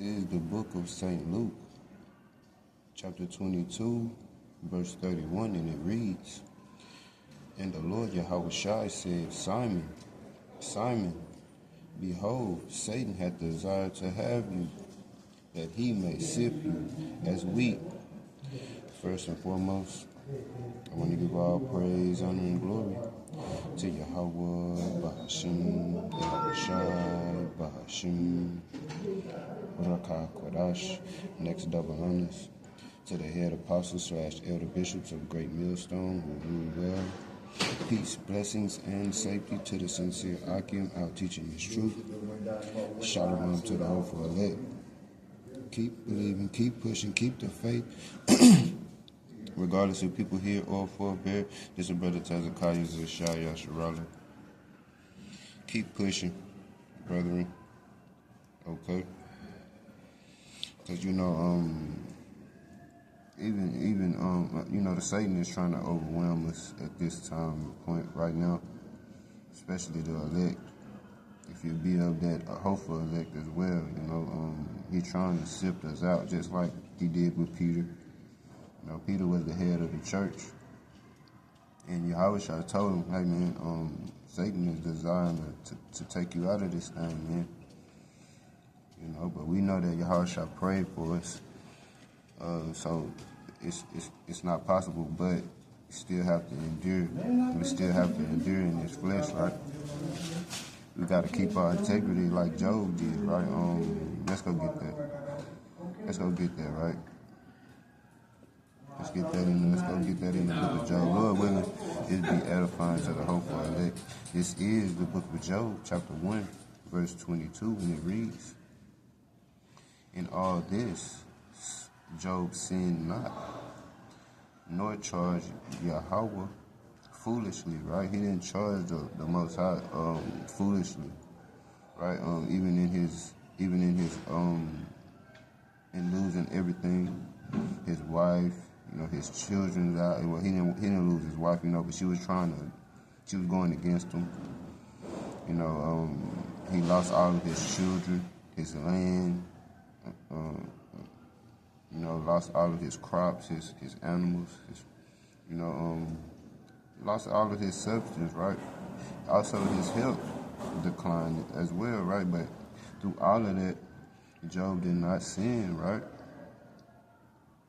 This is the book of St. Luke, chapter 22, verse 31, and it reads, And the Lord Yahushua said, Simon, Simon, behold, Satan hath desired to have you, that he may sift you as wheat. First and foremost, I want to give all praise, honor, and glory to Yahweh, Bahashim, Yahushua, Bahashim, Rakah Kodash, next double honors to the head apostles / elder bishops of Great Millstone who rule well. Peace, blessings, and safety to the sincere Akim out teaching his truth. Shalom to the hopeful elect. Keep believing, keep pushing, keep the faith. Regardless if people here or forbear, this is Brother Tazakaya Zashaya Sharala. Keep pushing, brethren. Okay? Because even the Satan is trying to overwhelm us at this time point right now, especially the elect. If you be of that hopeful elect as well, he's trying to sift us out just like he did with Peter. Peter was the head of the church, and Yahushua told him, "Hey man, Satan is desiring to take you out of this thing, man." But we know that Yahushua prayed for us, so it's not possible. But we still have to endure. We still have to endure in this flesh, right? We got to keep our integrity like Job did, right? Let's go get that, right? Let's go get that in the book of Job. Lord willing, it be edifying to the hopeful elect. This is the book of Job, chapter 1, verse 22, and it reads, In all this, Job sinned not, nor charged Yahweh foolishly, right? He didn't charge the Most High foolishly, right? Even in his in losing everything, his wife, his children died. Well, he didn't lose his wife, but she was going against him. He lost all of his children, his land, lost all of his crops, his animals, lost all of his substance, right? Also, his health declined as well, right? But through all of that, Job did not sin, right?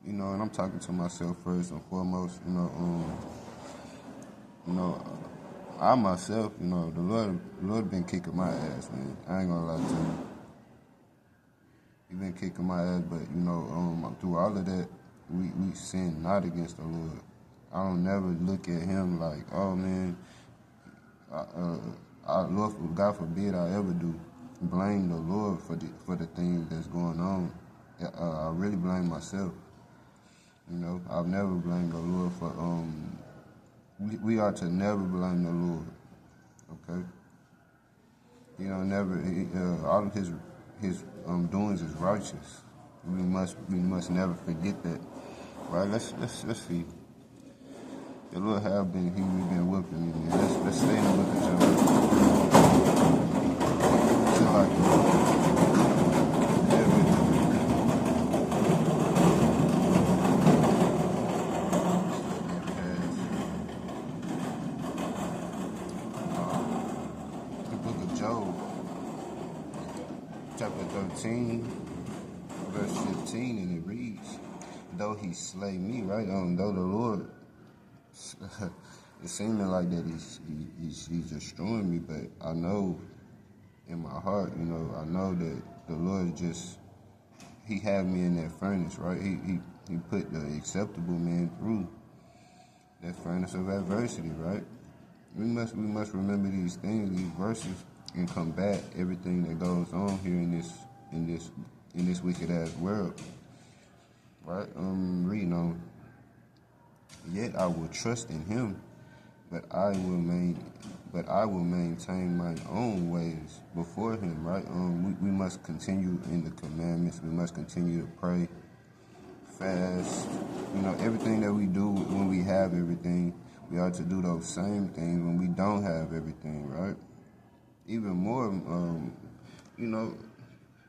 And I'm talking to myself first and foremost. I myself, the Lord been kicking my ass, man. I ain't gonna lie to you. He been kicking my ass, but through all of that, we sin not against the Lord. I don't never look at him like, oh man, Lord, God forbid I ever do blame the Lord for the things that's going on. I really blame myself. I've never blamed the Lord for, we are to never blame the Lord, okay? All of his doings is righteous. We must never forget that, right? Let's see. The Lord have been, we've been whipping me, man. Let's stay in the book of Job. Chapter 13, verse 15, and it reads, Though he slay me, right? Though the Lord, it's seeming like that he's destroying me, but I know in my heart, I know that the Lord he had me in that furnace, right? He put the acceptable man through that furnace of adversity, right? We must remember these things, these verses, and combat everything that goes on here in this wicked ass world, right? Reading on. Yet I will trust in him, but I will maintain my own ways before him, right? We must continue in the commandments. We must continue to pray, fast. Everything that we do when we have everything, we ought to do those same things when we don't have everything, right? Even more,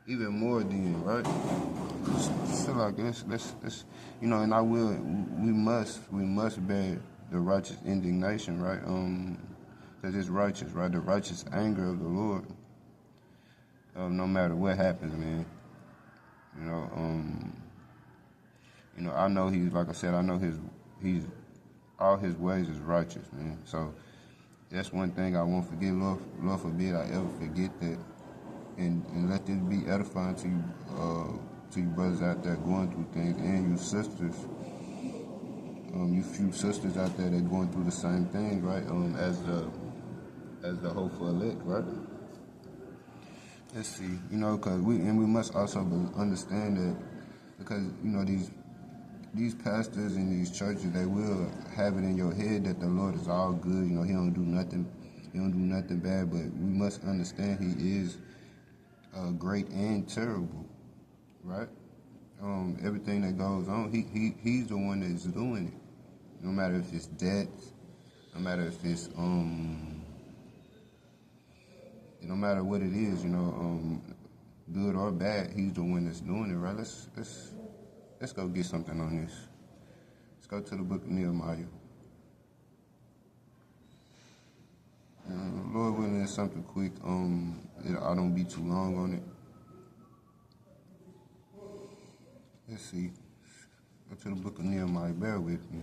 even more then, right? So like let's and we must bear the righteous indignation, right? Because it's righteous, right? The righteous anger of the Lord, no matter what happens, man. I know he's, like I said, I know he's all his ways is righteous, man. So that's one thing I won't forget. Lord forbid I ever forget that, and let this be edifying to you brothers out there going through things, and you sisters, you few sisters out there that going through the same thing, right? As the hopeful elect, right? Let's see, because we must also understand that, because these pastors in these churches, they will have it in your head that the Lord is all good. He don't do nothing bad. But we must understand He is great and terrible, right? Everything that goes on, he's the one that's doing it. No matter if it's death, no matter if it's no matter what it is, good or bad, He's the one that's doing it, right? Let's go get something on this. Let's go to the book of Nehemiah. Lord willing, it's something quick. I don't be too long on it. Let's see. Go to the book of Nehemiah. Bear with me.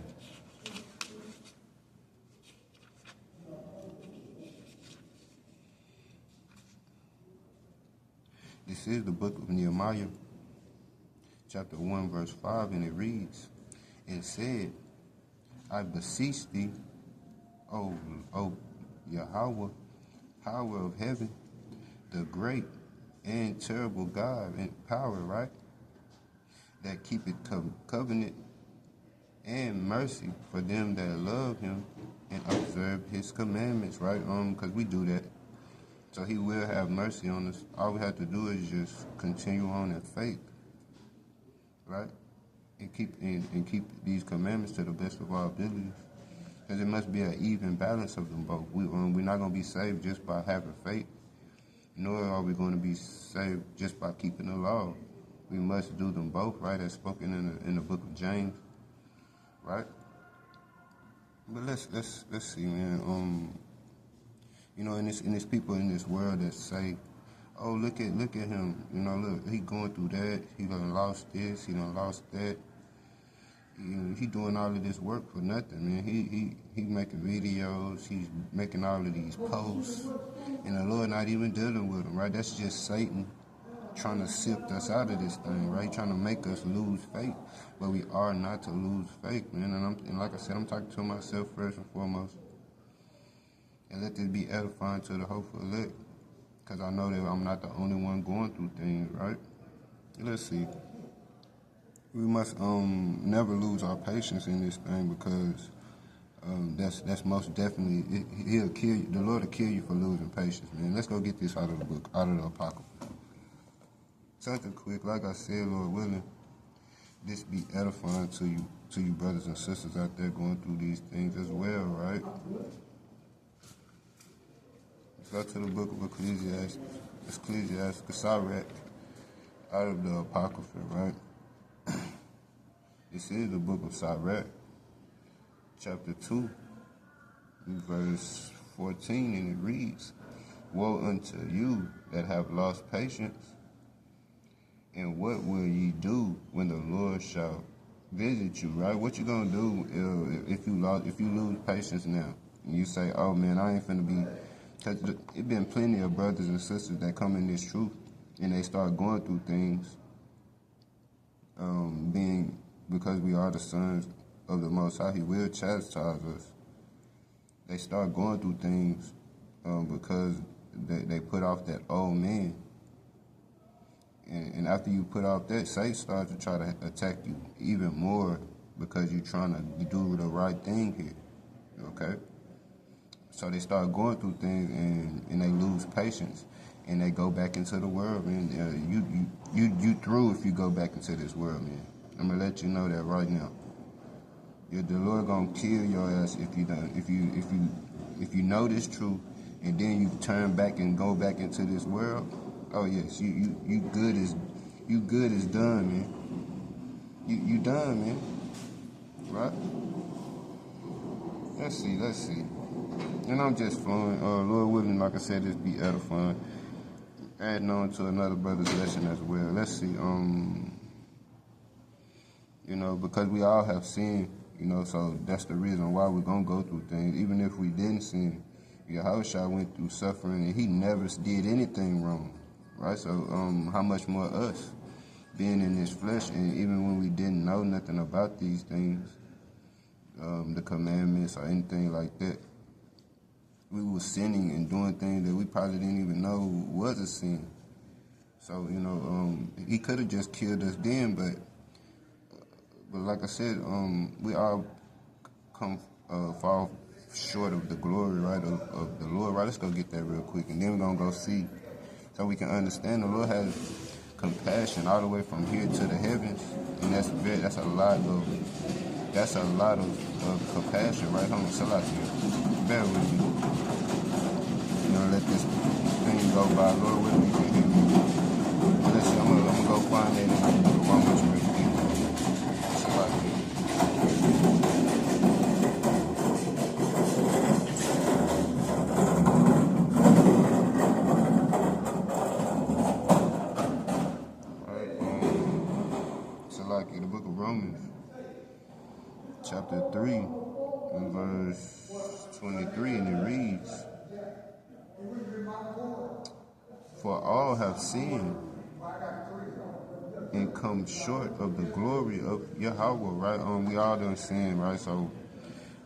This is the book of Nehemiah, chapter 1, verse 5, and it reads, "It said, I beseech thee, O Yahweh, power of heaven, the great and terrible God and power, right? That keepeth covenant and mercy for them that love Him and observe His commandments," right? Because we do that. So He will have mercy on us. All we have to do is just continue on in faith, right? And keep these commandments to the best of our abilities. Because it must be an even balance of them both. We're not going to be saved just by having faith, nor are we going to be saved just by keeping the law. We must do them both, right? As spoken in the book of James, right? But let's see, man. And it's people in this world that say, "Oh, look at him. Look, he going through that. He done lost this. He done lost that. He doing all of this work for nothing, man. He making videos. He's making all of these posts, and the Lord not even dealing with him, right? That's just Satan trying to sift us out of this thing, right? Trying to make us lose faith, but we are not to lose faith, man. And like I said, I'm talking to myself first and foremost, and let this be edifying to the hopeful elect, because I know that I'm not the only one going through things, right? Let's see. We must never lose our patience in this thing, because that's most definitely, He'll kill you. The Lord will kill you for losing patience, man. Let's go get this out of the book, out of the Apocrypha. Something quick, like I said, Lord willing, this be edifying to you brothers and sisters out there going through these things as well, right? Let's go to the book of Ecclesiastes, Sirach, out of the Apocrypha, right? This is the book of Sirach, chapter 2, verse 14, and it reads, "Woe unto you that have lost patience, and what will ye do when the Lord shall visit you?" Right? What you gonna do if you lose patience now, and you say, "Oh man, I ain't finna be," because it been plenty of brothers and sisters that come in this truth, and they start going through things, because we are the sons of the Most High. He will chastise us. They start going through things because they put off that old man. And after you put off that, Satan starts to try to attack you even more, because you're trying to do the right thing here, okay? So they start going through things, and they lose patience, and they go back into the world, man. You through if you go back into this world, man. I'm gonna let you know that right now. The Lord gonna kill your ass if you don't. If you know this truth, and then you turn back and go back into this world. Oh yes, you good as done, man. You done, man. Right? Let's see. And I'm just flowing. Lord willing, like I said, this be edifying. Adding on to another brother's lesson as well. Let's see. Because we all have sinned, so that's the reason why we're gonna go through things. Even if we didn't sin, Yahushua went through suffering and he never did anything wrong. Right? So how much more us being in this flesh, and even when we didn't know nothing about these things, the commandments or anything like that, we were sinning and doing things that we probably didn't even know was a sin. So, he could have just killed us then, but like I said, we all come fall short of the glory, right, of the Lord, right? Let's go get that real quick, and then we're going to go see, so we can understand the Lord has compassion all the way from here to the heavens, and that's a lot of compassion, right? Hold on, Salakia. Bear with me. Let this thing go by. Lord, with me, you can hear me. Well, let's see, I'm gonna go find that in the book of Romans real quick. Salakia. Salakia, the book of Romans, chapter 3, and verse 23, and it reads, "For all have sinned and come short of the glory of Yahweh," right? We all done sinned, right? So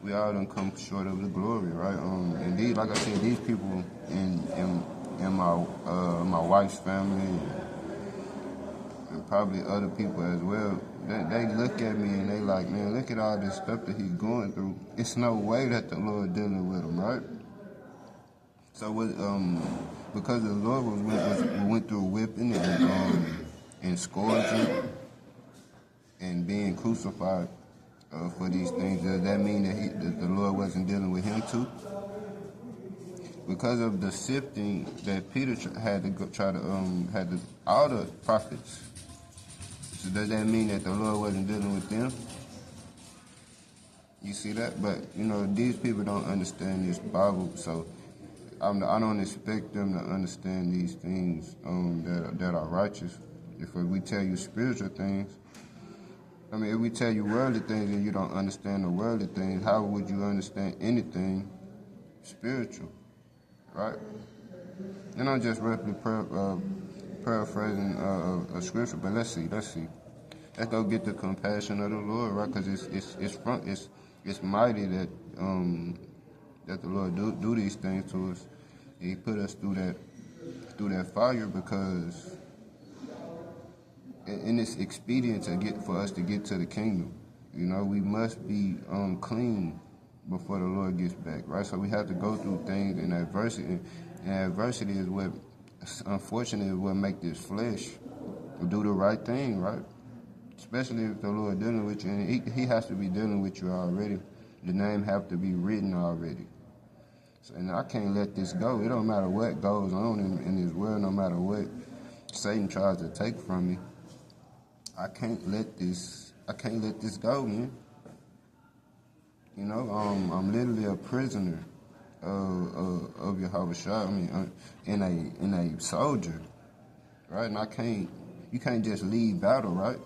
we all done come short of the glory, right? And these, like I said, these people in my wife's family and probably other people as well, they look at me and they like, man, look at all this stuff that he's going through. It's no way that the Lord dealing with him, right? So because the Lord went through whipping and scourging and being crucified for these things, does that mean that the Lord wasn't dealing with him too? Because of the sifting that Peter had to all the prophets. So does that mean that the Lord wasn't dealing with them? You see that? But these people don't understand this Bible, so I don't expect them to understand these things that are righteous. If we tell you spiritual things, if we tell you worldly things and you don't understand the worldly things, how would you understand anything spiritual, right? And I'm just roughly paraphrasing a scripture, but let's see. Let's go get the compassion of the Lord, right? Because it's mighty that the Lord do these things to us. He put us through that fire because and it's expedient for us to get to the kingdom. We must be clean before the Lord gets back, right? So we have to go through things in adversity. And adversity is what, unfortunately, is what make this flesh do the right thing, right? Especially if the Lord dealing with you, and he has to be dealing with you already. The name have to be written already. So, and I can't let this go. It don't matter what goes on in this world, no matter what Satan tries to take from me. I can't let this go, man. I'm literally a prisoner of Yahushua. In a soldier, right? And you can't just leave battle, right?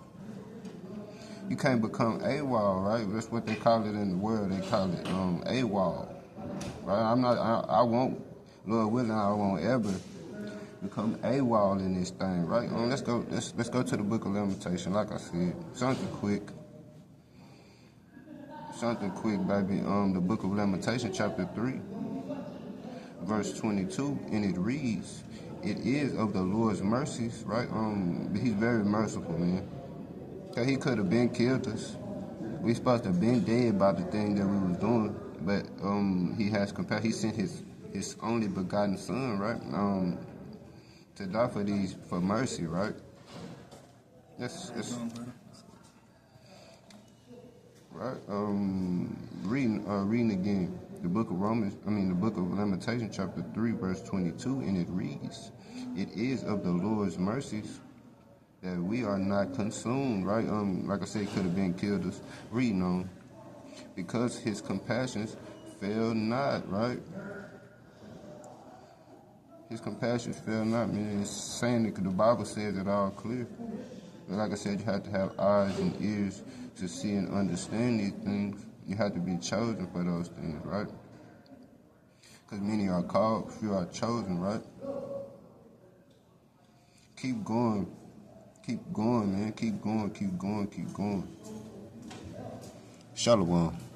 You can't become AWOL, right? That's what they call it in the world. They call it AWOL, right? I won't, Lord willing, I won't ever become AWOL in this thing, right? Let's go to the book of Lamentation, like I said. Something quick, baby. The book of Lamentation, chapter 3, verse 22, and it reads, "It is of the Lord's mercies," right? He's very merciful, man. Cause he could have been killed us. We supposed to have been dead by the thing that we was doing, but he has compassion. He sent his only begotten son, right? To die for mercy, right? That's right. Reading again the book of Lamentations, chapter 3, verse 22, and it reads, it is of the Lord's mercies that we are not consumed, right? Like I said, could have been killed us. Reading on. Because his compassions fail not, right? His compassions fail not, man. It's saying that the Bible says it all clear. But like I said, you have to have eyes and ears to see and understand these things. You have to be chosen for those things, right? Because many are called, few are chosen, right? Keep going. Keep going, man. Keep going, keep going, keep going. Shalom.